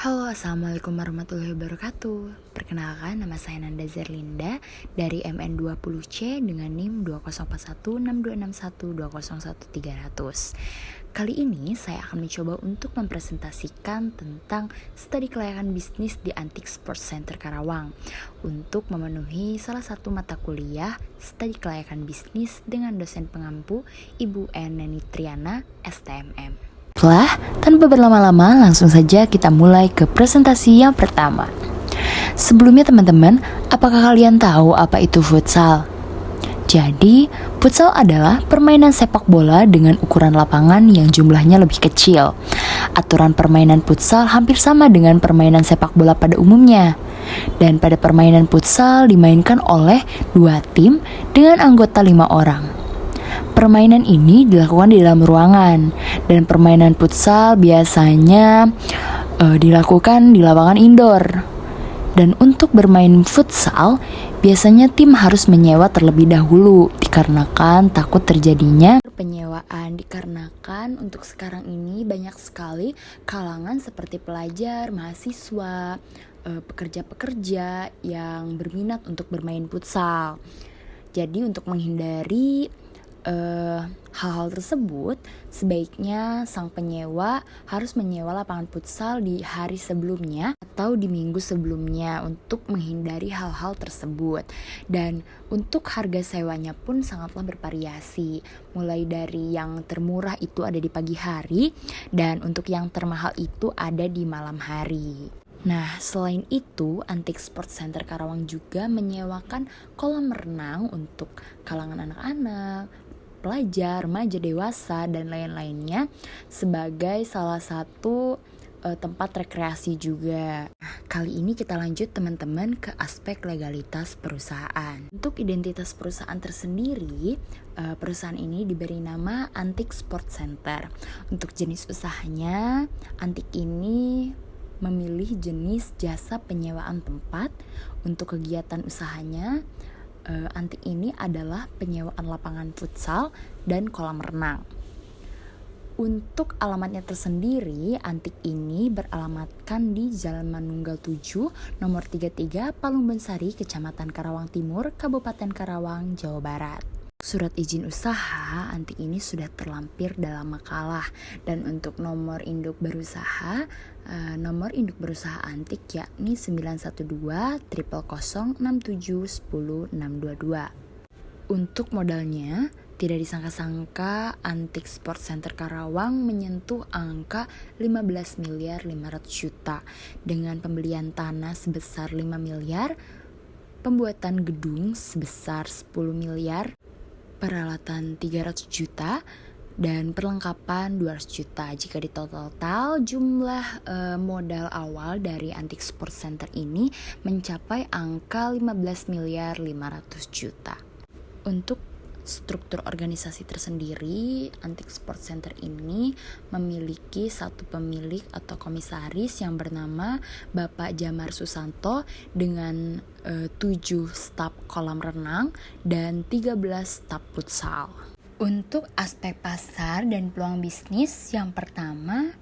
Halo, assalamualaikum warahmatullahi wabarakatuh. Perkenalkan, nama saya Nanda Zerlinda dari MN20C dengan NIM 20416261201300. Kali ini saya akan mencoba untuk mempresentasikan tentang studi kelayakan bisnis di Antik Sports Center Karawang untuk memenuhi salah satu mata kuliah studi kelayakan bisnis dengan dosen pengampu Ibu Neni Triana, STMM. Baiklah, tanpa berlama-lama langsung saja kita mulai ke presentasi yang pertama. Sebelumnya teman-teman, apakah kalian tahu apa itu futsal? Jadi, futsal adalah permainan sepak bola dengan ukuran lapangan yang jumlahnya lebih kecil. Aturan permainan futsal hampir sama dengan permainan sepak bola pada umumnya. Dan pada permainan futsal dimainkan oleh 2 tim dengan anggota 5 orang. Permainan ini dilakukan di dalam ruangan dan permainan futsal biasanya dilakukan di lapangan indoor. Dan untuk bermain futsal, biasanya tim harus menyewa terlebih dahulu dikarenakan takut terjadinya penyewaan. Dikarenakan untuk sekarang ini banyak sekali kalangan seperti pelajar, mahasiswa, pekerja-pekerja yang berminat untuk bermain futsal. Jadi untuk menghindari hal-hal tersebut, sebaiknya sang penyewa harus menyewa lapangan futsal di hari sebelumnya atau di minggu sebelumnya untuk menghindari hal-hal tersebut. Dan untuk harga sewanya pun sangatlah bervariasi, mulai dari yang termurah itu ada di pagi hari dan untuk yang termahal itu ada di malam hari. Nah, selain itu, Antik Sports Center Karawang juga menyewakan kolam renang untuk kalangan anak-anak, pelajar, remaja, dewasa, dan lain-lainnya sebagai salah satu tempat rekreasi juga. Nah, kali ini kita lanjut teman-teman ke aspek legalitas perusahaan. Untuk identitas perusahaan tersendiri, perusahaan ini diberi nama Antik Sports Center. Untuk jenis usahanya, Antik ini memilih jenis jasa penyewaan tempat. Untuk kegiatan usahanya, Antik ini adalah penyewaan lapangan futsal dan kolam renang. Untuk alamatnya tersendiri, Antik ini beralamatkan di Jalan Manunggal 7, nomor 33, Palumbansari, Kecamatan Karawang Timur, Kabupaten Karawang, Jawa Barat. Surat izin usaha Antik ini sudah terlampir dalam makalah. Dan untuk nomor induk berusaha, nomor induk berusaha Antik yakni 912 000 67 10 622. Untuk modalnya, tidak disangka-sangka Antik Sports Center Karawang menyentuh angka 15.500.000.000 dengan pembelian tanah sebesar 5 miliar, pembuatan gedung sebesar 10 miliar, peralatan 300 juta, dan perlengkapan 200 juta. Jika ditotal jumlah modal awal dari Antik Sports Center ini mencapai angka 15.500.000.000. Untuk struktur organisasi tersendiri, Antik Sports Center ini memiliki satu pemilik atau komisaris yang bernama Bapak Jamar Susanto dengan 7 staf kolam renang dan 13 staf futsal. Untuk aspek pasar dan peluang bisnis, yang pertama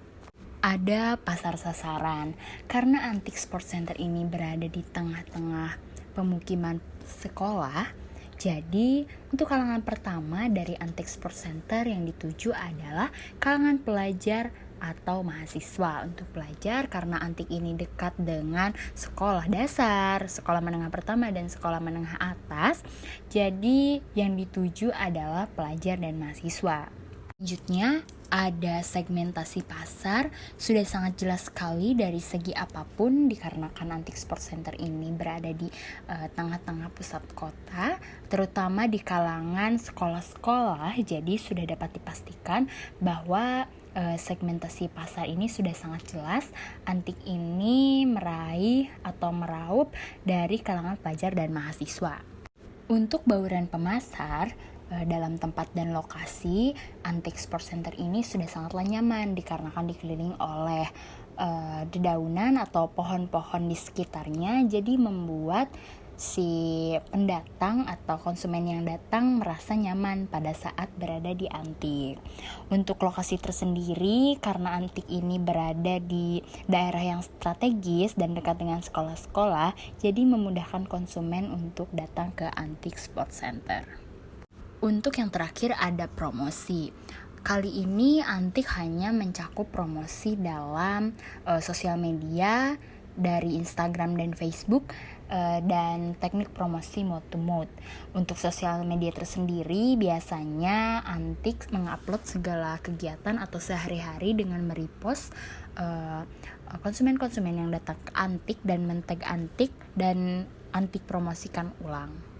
ada pasar sasaran. Karena Antik Sports Center ini berada di tengah-tengah pemukiman sekolah, jadi untuk kalangan pertama dari Antik Sports Center yang dituju adalah kalangan pelajar atau mahasiswa. Untuk pelajar karena Antik ini dekat dengan sekolah dasar, sekolah menengah pertama, dan sekolah menengah atas, jadi yang dituju adalah pelajar dan mahasiswa. Selanjutnya ada segmentasi pasar, sudah sangat jelas sekali dari segi apapun dikarenakan Antik Sports Center ini berada di tengah-tengah pusat kota, terutama di kalangan sekolah-sekolah. Jadi sudah dapat dipastikan bahwa segmentasi pasar ini sudah sangat jelas. Antik ini meraih atau meraup dari kalangan pelajar dan mahasiswa. Untuk bauran pemasar, dalam tempat dan lokasi, Antik Sports Center ini sudah sangatlah nyaman dikarenakan dikelilingi oleh dedaunan atau pohon-pohon di sekitarnya, jadi membuat si pendatang atau konsumen yang datang merasa nyaman pada saat berada di Antik. Untuk lokasi tersendiri, karena Antik ini berada di daerah yang strategis dan dekat dengan sekolah-sekolah, jadi memudahkan konsumen untuk datang ke Antik Sport Center. Untuk yang terakhir ada promosi. Kali ini Antik hanya mencakup promosi dalam sosial media dari Instagram dan Facebook dan teknik promosi mode to mode. Untuk sosial media tersendiri biasanya Antik mengupload segala kegiatan atau sehari-hari dengan merepost konsumen-konsumen yang datang ke Antik dan men-tag Antik dan Antik promosikan ulang.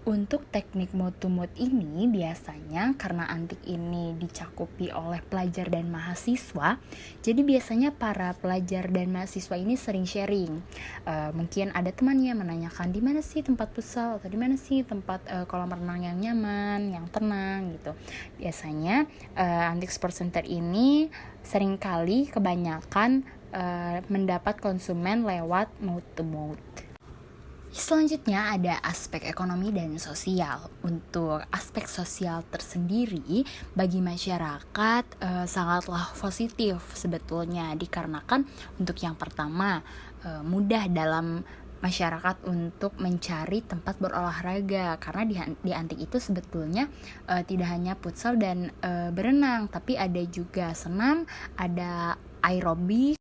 Untuk teknik mode to mode ini biasanya karena Antik ini dicakupi oleh pelajar dan mahasiswa, jadi biasanya para pelajar dan mahasiswa ini sering sharing. Mungkin ada temannya menanyakan di mana sih tempat futsal atau di mana sih tempat kolam renang yang nyaman, yang tenang gitu. Biasanya Antik Sport Center ini seringkali kebanyakan mendapat konsumen lewat mode to mode. Selanjutnya ada aspek ekonomi dan sosial. Untuk aspek sosial tersendiri bagi masyarakat sangatlah positif sebetulnya, dikarenakan untuk yang pertama mudah dalam masyarakat untuk mencari tempat berolahraga, karena di Antik itu sebetulnya tidak hanya futsal dan berenang, tapi ada juga senam, ada aerobik,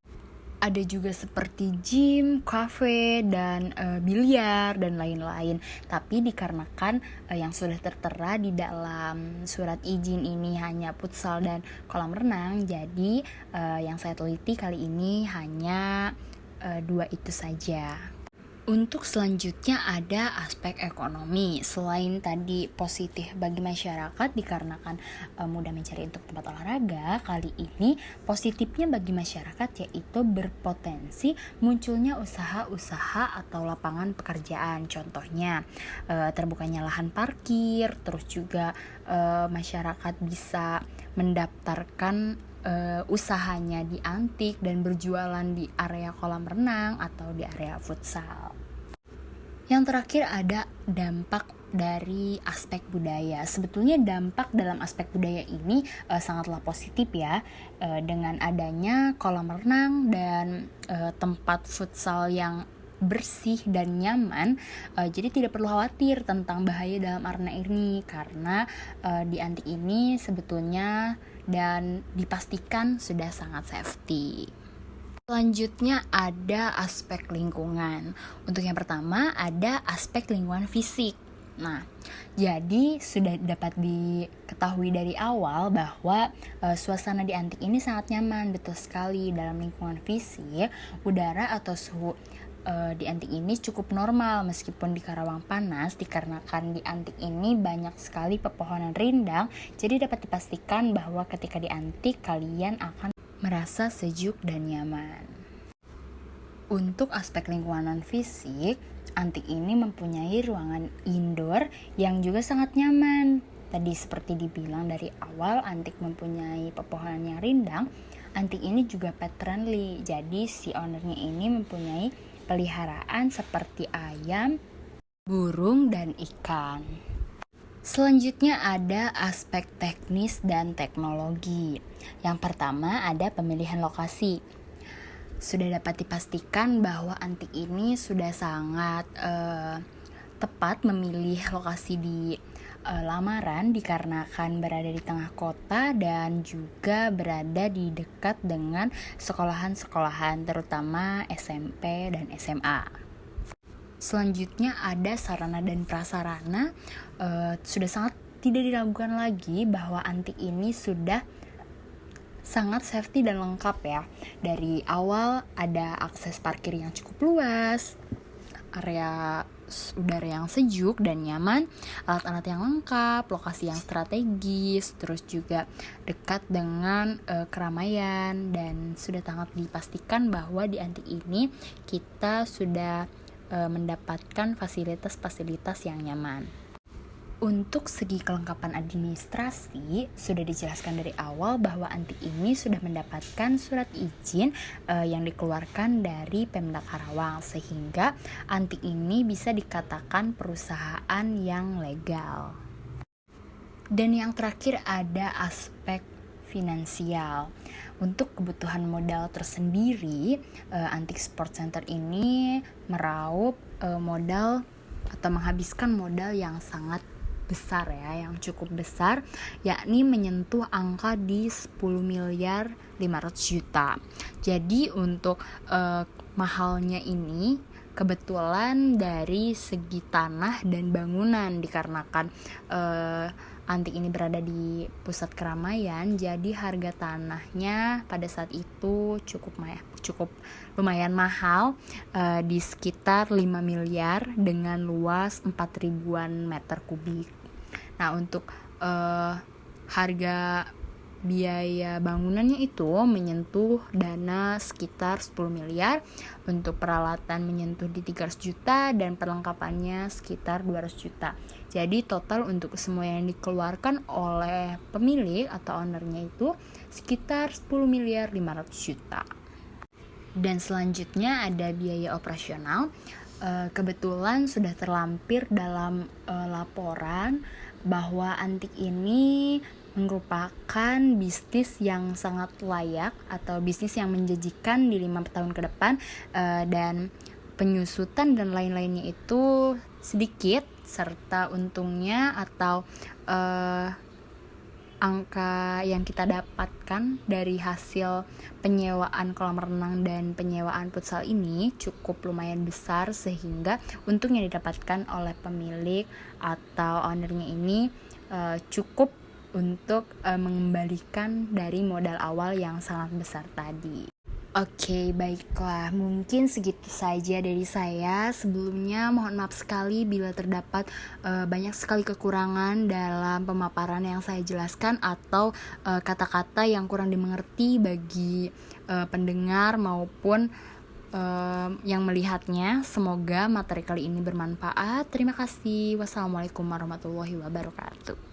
ada juga seperti gym, cafe, dan biliar, dan lain-lain. Tapi dikarenakan yang sudah tertera di dalam surat izin ini hanya futsal dan kolam renang, jadi yang saya teliti kali ini hanya 2 itu saja. Untuk selanjutnya ada aspek ekonomi. Selain tadi positif bagi masyarakat dikarenakan mudah mencari untuk tempat olahraga, kali ini positifnya bagi masyarakat yaitu berpotensi munculnya usaha-usaha atau lapangan pekerjaan. Contohnya terbukanya lahan parkir, terus juga masyarakat bisa mendaftarkan usahanya di Antik dan berjualan di area kolam renang atau di area futsal. Yang terakhir ada dampak dari aspek budaya. Sebetulnya dampak dalam aspek budaya ini sangatlah positif ya, dengan adanya kolam renang dan tempat futsal yang bersih dan nyaman, jadi tidak perlu khawatir tentang bahaya dalam arena ini, karena di Antik ini sebetulnya dan dipastikan sudah sangat safety. Selanjutnya ada aspek lingkungan. Untuk yang pertama ada aspek lingkungan fisik. Nah, jadi sudah dapat diketahui dari awal bahwa suasana di Antik ini sangat nyaman, betul sekali. Dalam lingkungan fisik, udara atau suhu di Antik ini cukup normal meskipun di Karawang panas, dikarenakan di Antik ini banyak sekali pepohonan rindang, jadi dapat dipastikan bahwa ketika di Antik kalian akan merasa sejuk dan nyaman. Untuk aspek lingkungan fisik, Antik ini mempunyai ruangan indoor yang juga sangat nyaman. Tadi seperti dibilang dari awal, Antik mempunyai pepohonan yang rindang. Antik ini juga pet friendly, jadi si ownernya ini mempunyai peliharaan seperti ayam, burung, dan ikan. Selanjutnya ada aspek teknis dan teknologi. Yang pertama ada pemilihan lokasi. Sudah dapat dipastikan bahwa Antik ini sudah sangat tepat memilih lokasi di lamaran, dikarenakan berada di tengah kota dan juga berada di dekat dengan sekolahan-sekolahan terutama SMP dan SMA. Selanjutnya ada sarana dan prasarana. Sudah sangat tidak diragukan lagi bahwa Antik ini sudah sangat safety dan lengkap ya. Dari awal ada akses parkir yang cukup luas, area udara yang sejuk dan nyaman, alat-alat yang lengkap, lokasi yang strategis, terus juga dekat dengan keramaian, dan sudah sangat dipastikan bahwa di Antik ini kita sudah mendapatkan fasilitas-fasilitas yang nyaman. Untuk segi kelengkapan administrasi, sudah dijelaskan dari awal bahwa Antik ini sudah mendapatkan surat izin yang dikeluarkan dari Pemda Karawang, sehingga Antik ini bisa dikatakan perusahaan yang legal. Dan yang terakhir ada aspek finansial. Untuk kebutuhan modal tersendiri, Antik Sport Center ini meraup modal atau menghabiskan modal yang sangat besar ya, yang cukup besar, yakni menyentuh angka di 10 miliar 500 juta. Jadi untuk mahalnya ini kebetulan dari segi tanah dan bangunan, dikarenakan Antik ini berada di pusat keramaian, jadi harga tanahnya pada saat itu cukup lumayan mahal, di sekitar 5 miliar dengan luas 4.000-an meter kubik. Nah, untuk harga biaya bangunannya itu menyentuh dana sekitar 10 miliar, untuk peralatan menyentuh di 300 juta dan perlengkapannya sekitar 200 juta. Jadi total untuk semua yang dikeluarkan oleh pemilik atau ownernya itu sekitar 10 miliar 500 juta. Dan selanjutnya ada biaya operasional. Kebetulan sudah terlampir dalam laporan bahwa Antik ini merupakan bisnis yang sangat layak atau bisnis yang menjanjikan di 5 tahun ke depan, dan penyusutan dan lain-lainnya itu sedikit, serta untungnya atau angka yang kita dapatkan dari hasil penyewaan kolam renang dan penyewaan futsal ini cukup lumayan besar, sehingga untung yang didapatkan oleh pemilik atau ownernya ini cukup untuk mengembalikan dari modal awal yang sangat besar tadi. Oke, baiklah, mungkin segitu saja dari saya. Sebelumnya mohon maaf sekali bila terdapat banyak sekali kekurangan dalam pemaparan yang saya jelaskan, atau kata-kata yang kurang dimengerti bagi pendengar maupun yang melihatnya. Semoga materi kali ini bermanfaat. Terima kasih. Wassalamualaikum warahmatullahi wabarakatuh.